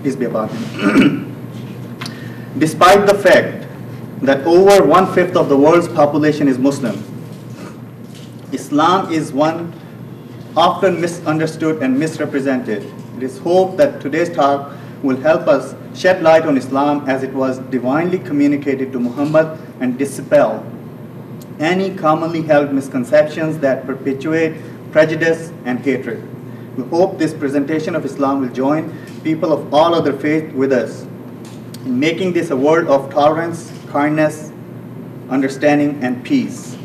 peace be upon him. Despite the fact that over 1/5 of the world's population is Muslim, Islam is one often misunderstood and misrepresented. It is hoped that today's talk will help us shed light on Islam as it was divinely communicated to Muhammad and dispel any commonly held misconceptions that perpetuate prejudice and hatred. We hope this presentation of Islam will join people of all other faiths with us in making this a world of tolerance, kindness, understanding, and peace.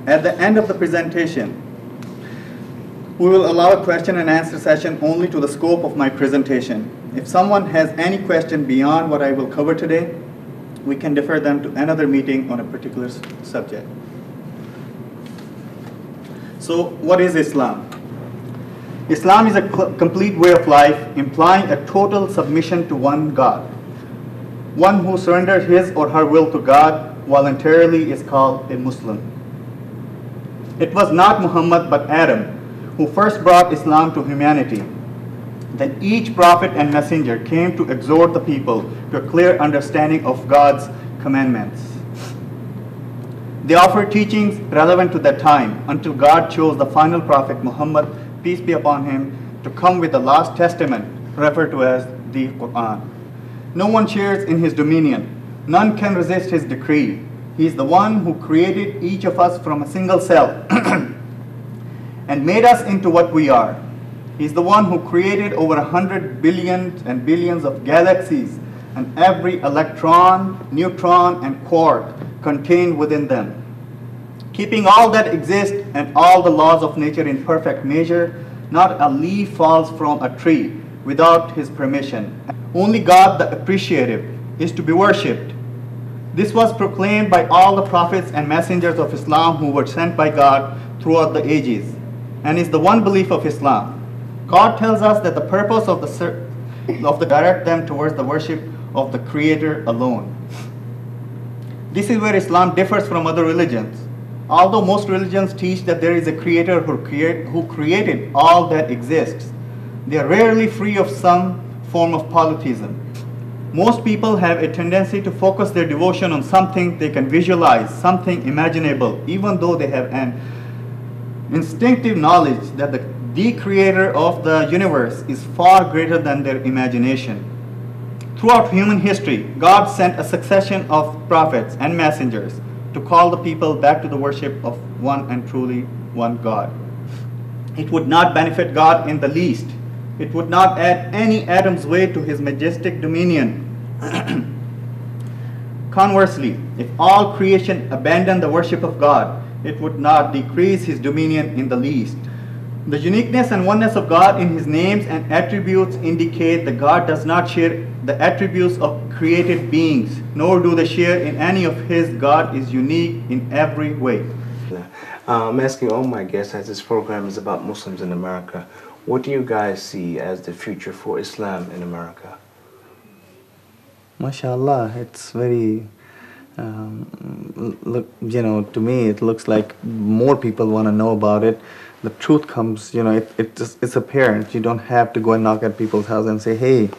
At the end of the presentation, we will allow a question and answer session only to the scope of my presentation. If someone has any question beyond what I will cover today, we can defer them to another meeting on a particular subject. So, what is Islam? Islam is a complete way of life, implying a total submission to one God. One who surrenders his or her will to God voluntarily is called a Muslim. It was not Muhammad but Adam who first brought Islam to humanity. Then each prophet and messenger came to exhort the people to a clear understanding of God's commandments. They offered teachings relevant to that time until God chose the final prophet, Muhammad, peace be upon him, to come with the last testament, referred to as the Quran. No one shares in his dominion. None can resist his decree. He is the one who created each of us from a single cell and made us into what we are. He is the one who created over 100 billions and billions of galaxies and every electron, neutron, and quark contained within them, keeping all that exists and all the laws of nature in perfect measure. Not a leaf falls from a tree without his permission. Only God, the appreciative, is to be worshipped. This was proclaimed by all the prophets and messengers of Islam who were sent by God throughout the ages, and is the one belief of Islam. God tells us that the purpose of the direct them towards the worship of the Creator alone. This is where Islam differs from other religions. Although most religions teach that there is a Creator who created all that exists, they are rarely free of some form of polytheism. Most people have a tendency to focus their devotion on something they can visualize, something imaginable, even though they have an instinctive knowledge that the Creator of the universe is far greater than their imagination. Throughout human history, God sent a succession of prophets and messengers to call the people back to the worship of one and truly one God. It would not benefit God in the least. It would not add any atom's weight to his majestic dominion. Conversely, if all creation abandoned the worship of God, it would not decrease his dominion in the least. The uniqueness and oneness of God in his names and attributes indicate that God does not share the attributes of created beings, nor do they share in any of his. God is unique in every way. I'm asking all my guests, as this program is about Muslims in America, what do you guys see as the future for Islam in America? MashaAllah, it's very, to me it looks like more people want to know about it. The truth comes, it's apparent. You don't have to go and knock at people's house and say, hey,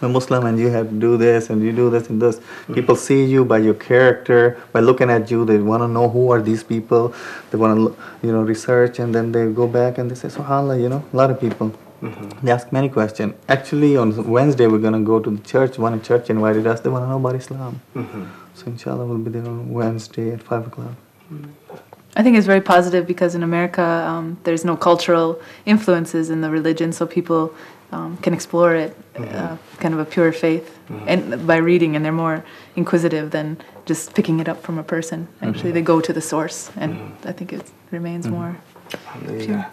I'm a Muslim and you have to do this and you do this and this. Mm-hmm. People see you by your character, by looking at you. They want to know who are these people. They want to, research, and then they go back and they say, SubhanAllah, a lot of people. Mm-hmm. They ask many questions. Actually, on Wednesday, we're going to go to the church. One church invited us. They want to know about Islam. Mm-hmm. So inshallah, we'll be there on Wednesday at 5 o'clock. Mm-hmm. I think it's very positive because in America, there's no cultural influences in the religion, so people can explore it, kind of a pure faith, and by reading, and they're more inquisitive than just picking it up from a person. Actually, they go to the source, and I think it remains more pure.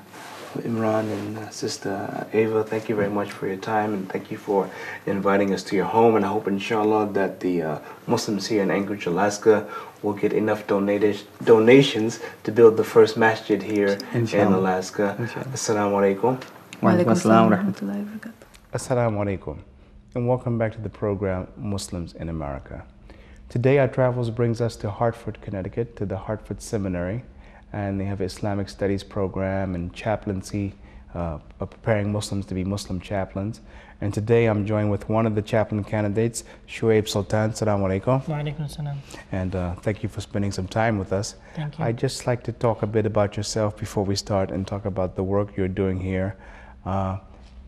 Imran and Sister Eva, thank you very much for your time, and thank you for inviting us to your home. And I hope, inshallah, that the Muslims here in Anchorage, Alaska, will get enough donations to build the first masjid here in Alaska. Assalamu alaikum. Wa alaikum assalam wa rahmatullahi wa barakatuh. Assalamu alaikum, and welcome back to the program Muslims in America. Today our travels brings us to Hartford, Connecticut, to the Hartford Seminary, and they have an Islamic Studies program and chaplaincy preparing Muslims to be Muslim chaplains. And today I'm joined with one of the chaplain candidates, Shuaib Sultan. Assalamu alaikum. Wa alaikum salam. And thank you for spending some time with us. Thank you. I'd just like to talk a bit about yourself before we start and talk about the work you're doing here.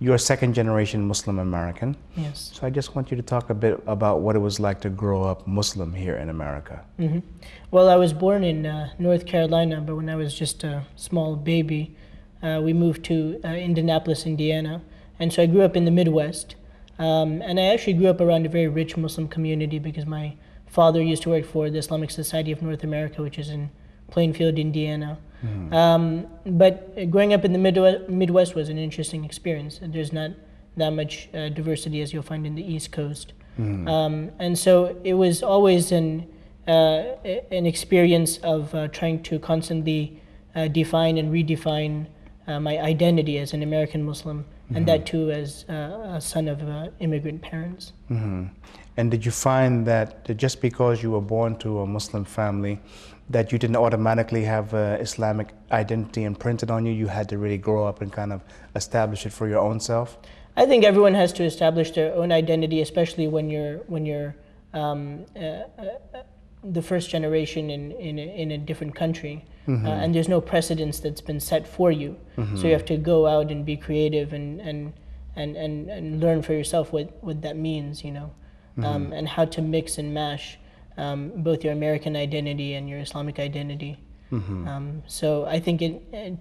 You're a second generation Muslim American. Yes. So I just want you to talk a bit about what it was like to grow up Muslim here in America. Mm-hmm. Well, I was born in North Carolina, but when I was just a small baby, we moved to Indianapolis, Indiana. And so I grew up in the Midwest. And I actually grew up around a very rich Muslim community because my father used to work for the Islamic Society of North America, which is in Plainfield, Indiana. Mm-hmm. But growing up in the Midwest was an interesting experience. There's not that much diversity as you'll find in the East Coast. Mm-hmm. And so it was always an experience of trying to constantly define and redefine my identity as an American Muslim, mm-hmm. and that too as a son of immigrant parents. Mm-hmm. And did you find that just because you were born to a Muslim family, that you didn't automatically have Islamic identity imprinted on you? You had to really grow up and kind of establish it for your own self? I think everyone has to establish their own identity, especially when you're the first generation in a different country. Mm-hmm. And there's no precedence that's been set for you. Mm-hmm. So you have to go out and be creative and learn for yourself what that means, you know, mm-hmm. And how to mix and mash both your American identity and your Islamic identity. Mm-hmm. So I think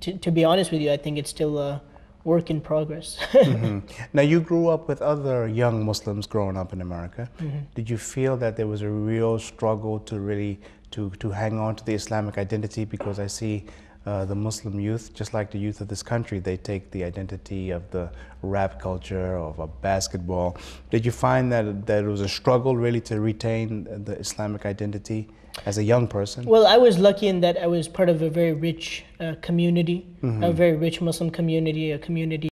to be honest with you, I think it's still a work in progress. Mm-hmm. Now, you grew up with other young Muslims growing up in America. Mm-hmm. Did you feel that there was a real struggle to really to hang on to the Islamic identity? Because I see the Muslim youth, just like the youth of this country, they take the identity of the rap culture, of a basketball. Did you find that it was a struggle really to retain the Islamic identity as a young person? Well, I was lucky in that I was part of a very rich community, mm-hmm. a very rich Muslim community, a community